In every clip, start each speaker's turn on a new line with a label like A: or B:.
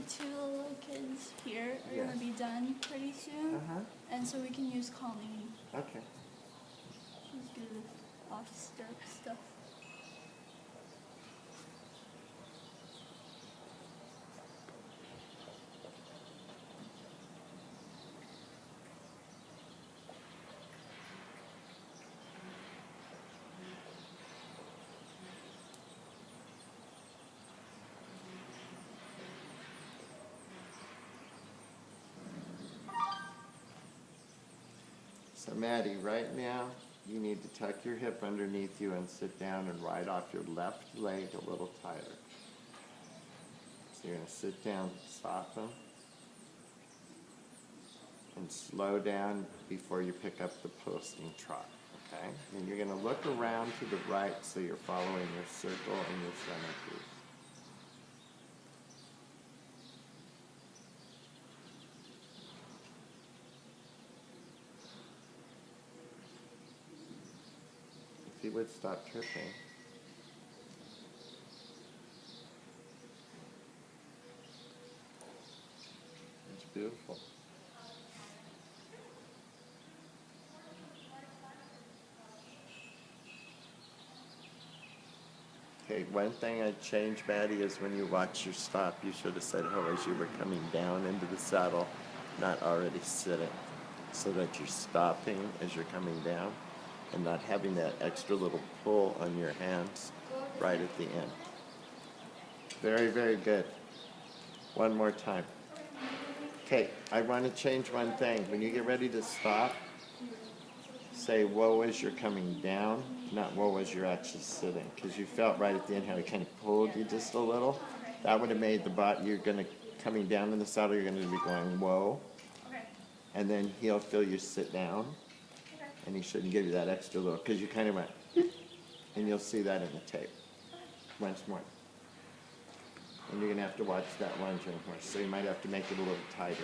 A: two little kids here are
B: Yes.
A: gonna be done pretty soon,
B: Uh-huh.
A: and so we can use Colleen.
B: Okay.
A: She's good with off-stirp stuff.
B: So Maddie, right now, you need to tuck your hip underneath you and sit down and ride off your left leg a little tighter. So you're going to sit down, soften, and slow down before you pick up the posting trot, okay? And you're going to look around to the right so you're following your circle and your center piece. If you would stop tripping. It's beautiful. Okay, one thing I'd change, Maddie, is when you watch your stop, you should have said, oh, as you were coming down into the saddle, not already sitting, so that you're stopping as you're coming down and not having that extra little pull on your hands right at the end. Very, very good. One more time. Okay, I want to change one thing. When you get ready to stop, say whoa as you're coming down, not whoa as you're actually sitting, because you felt right at the end how he kind of pulled you just a little. That would have made the bot, you're going to, coming down in the saddle, you're going to be going whoa.
A: Okay.
B: And then he'll feel you sit down,
A: Okay.
B: and he shouldn't give you that extra little, because you kind of went, and you'll see that in the tape. Once more. And you're going to have to watch that lunging horse, so you might have to make it a little tighter.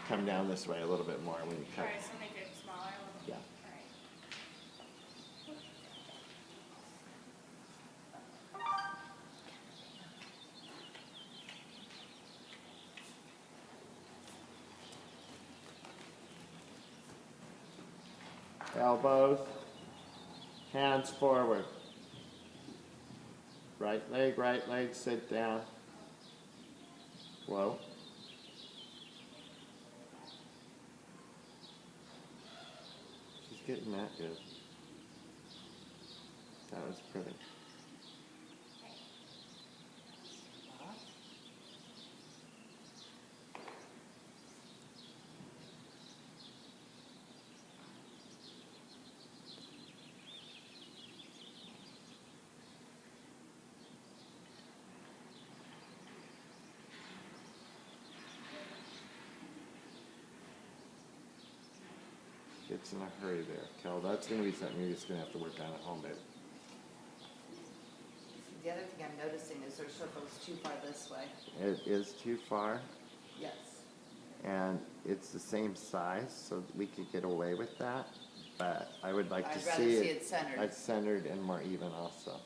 B: Come down this way a little bit more when you cut.
A: Alright, so make it smaller a little.
B: Yeah.
A: Alright.
B: Elbows, hands forward. Right leg, sit down. Whoa. She's getting that good. That was pretty. Gets in a hurry there, Kel. That's going to be something you're just going to have to work on at home, babe.
C: The other thing I'm noticing is their circle's too far this way.
B: It is too far,
C: Yes.
B: and it's the same size, so we could get away with that. But I would like to
C: I'd rather
B: see
C: see it centered.
B: It's centered and more even also.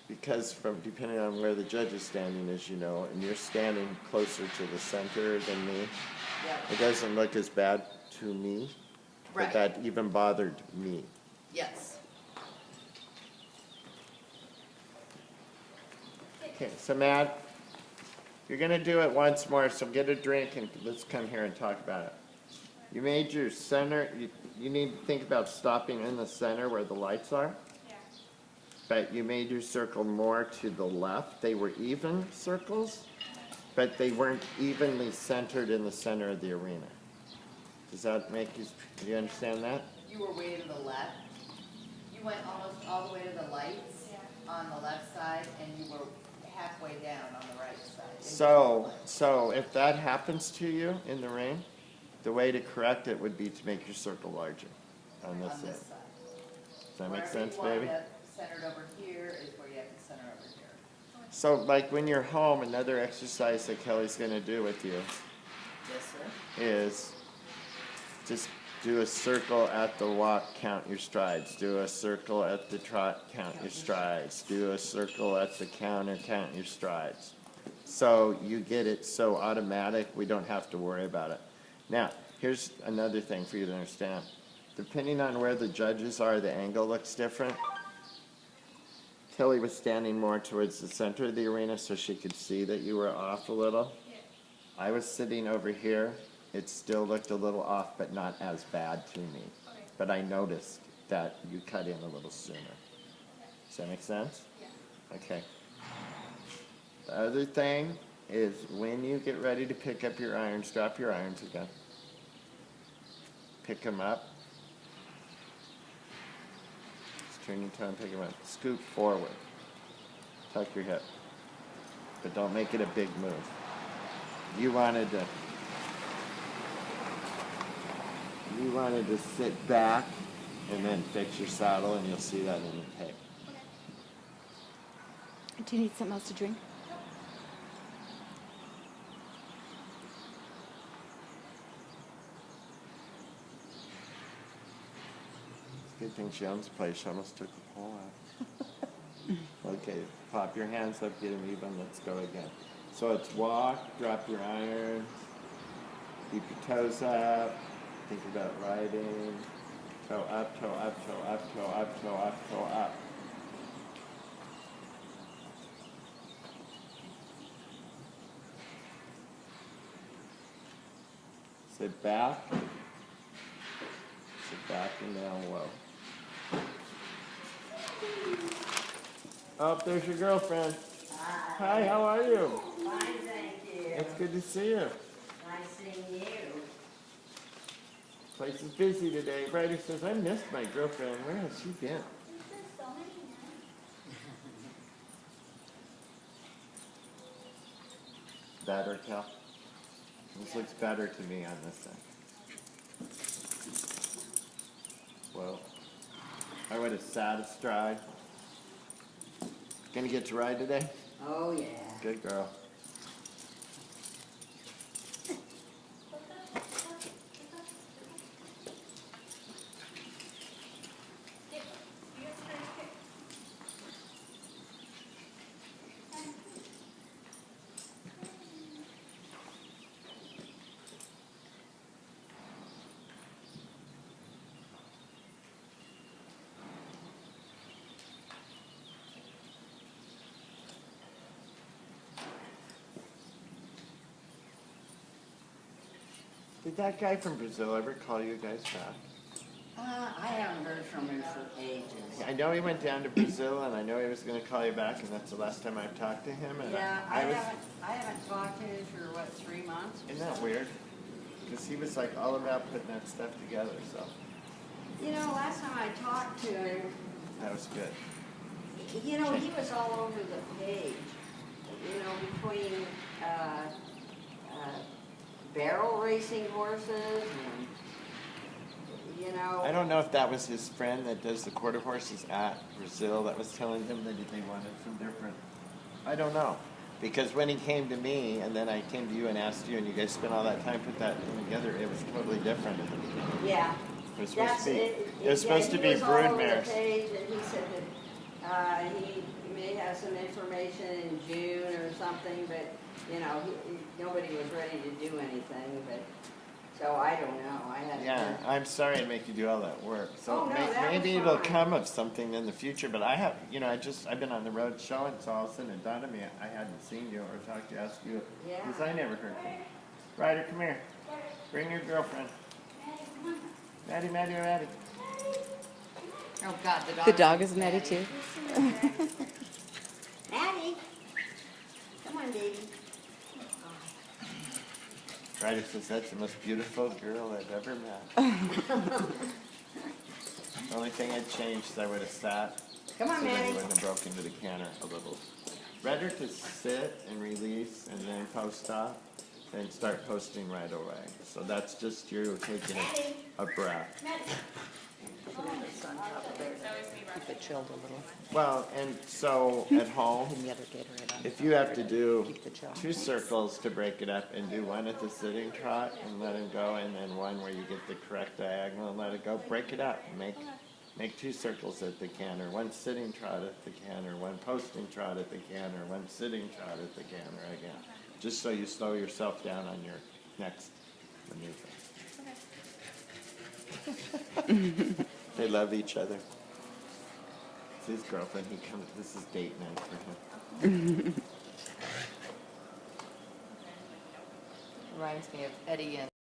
B: Because from depending on where the judge is standing, as you know, and you're standing closer to the center than me,
C: Yep.
B: it doesn't look as bad to me,
C: Right.
B: but that even bothered me.
C: Yes.
B: Okay, so Matt, you're gonna do it once more, so get a drink and let's come here and talk about it. You made your center, you need to think about stopping in the center where the lights are.
A: Yeah.
B: But you made your circle more to the left. They were even circles, but they weren't evenly centered in the center of the arena. Does that make you, do you understand that?
C: You were way to the left. You went almost all the way to the lights on the left side, and you were halfway down on the right side.
B: So if that happens to you in the rain, the way to correct it would be to make your circle larger on this
C: On
B: side.
C: this side.
B: Does that make
C: Wherever
B: sense,
C: you want
B: baby?
C: it centered over here is where you have to center over here.
B: So like when you're home, another exercise that Kelly's gonna do with you
C: Yes, sir.
B: is just Do a circle at the walk, count your strides. Do a circle at the trot, count your strides. Do a circle at the counter, count your strides. So you get it so automatic, we don't have to worry about it. Now, here's another thing for you to understand. Depending on where the judges are, the angle looks different. Tilly was standing more towards the center of the arena so she could see that you were off a little.
A: Yeah.
B: I was sitting over here. It still looked a little off, but not as bad to me.
A: Okay.
B: But I noticed that you cut in a little sooner. Does that make sense?
A: Yeah.
B: Okay. The other thing is when you get ready to pick up your irons, drop your irons again. Pick them up. Just turn your toe and pick them up. Scoop forward. Tuck your hip. But don't make it a big move. You wanted to sit back and then fix your saddle, and you'll see that in the tape.
D: Do you need something else to drink?
B: It's a good thing she owns the place. She almost took the pole out. Okay, pop your hands up, get them even. Let's go again. So it's walk, drop your irons, keep your toes up, think about riding, toe up, toe up, toe up, toe up, toe up, toe up. Sit back. Sit back and down low. Oh, there's your girlfriend. Hi, how are you?
E: Fine, thank you.
B: It's good to see you.
E: Nice seeing you.
B: Place is busy today. Ryder says, I missed my girlfriend. Where has she been?
A: There's so many now.
B: Better, Cal? This looks better to me on this side. Well, I would have sat astride. Gonna get to ride today?
E: Oh, yeah.
B: Good girl. Did that guy from Brazil ever call you guys back?
E: I haven't heard from him for ages.
B: I know he went down to Brazil, and I know he was going to call you back, and that's the last time I've talked to him. And
E: Yeah,
B: I
E: I
B: was.
E: haven't talked to him for, what, 3 months?
B: Isn't that weird? Because he was like all about putting that stuff together, so
E: You know, last time I talked to him,
B: that was good.
E: you know, he was all over the page. You know, between barrel racing horses and, you know.
B: I don't know if that was his friend that does the quarter horses at Brazil that was telling him that they wanted some different. I don't know. Because when he came to me, and then I came to you and asked you, and you guys spent all that time put that thing together, it was totally different.
E: Yeah.
B: It was supposed to be. It was
E: Yeah,
B: supposed to
E: he
B: be
E: was all over the
B: broodmares.
E: page, and he said that he may have some information in June or something, but, you know, nobody was ready to do anything, but, so I don't know. I hadn't.
B: Yeah, I'm sorry to make you do all that work. So
E: Oh, no, that was
B: maybe it'll
E: fine.
B: come of something in the future. But I have, you know, I've been on the road showing, so all of a sudden it dawned on me I hadn't seen you or talked to you, asked you,
E: Yeah.
B: because I never heard from you. Ryder, come here. Bring your girlfriend. Maddie, Maddie, Maddie.
E: Oh, God,
D: The dog is Maddie too.
E: Maddie, come on, baby.
B: Ryder says that's the most beautiful girl I've ever met. The only thing I'd change is I would have sat.
E: Come on,
B: so then
E: Maddie.
B: he wouldn't have broken into the canter a little. Better to sit and release and then post up than start posting right away. So that's just you taking a breath.
A: Maddie.
F: put in the sun top there to keep it chilled a little.
B: Well, and so at home,
F: And the other Gatorade on.
B: if you have to do
F: Keep the chill.
B: 2 circles to break it up and do one at the sitting trot and let him go, and then one where you get the correct diagonal and let it go, break it up. Make 2 circles at the canter, 1 sitting trot at the canter, 1 posting trot at the canter, 1 sitting trot at the canter again. Just so you slow yourself down on your next maneuver. They love each other. It's his girlfriend. He comes. This is date night for him.
C: Reminds me of Eddie and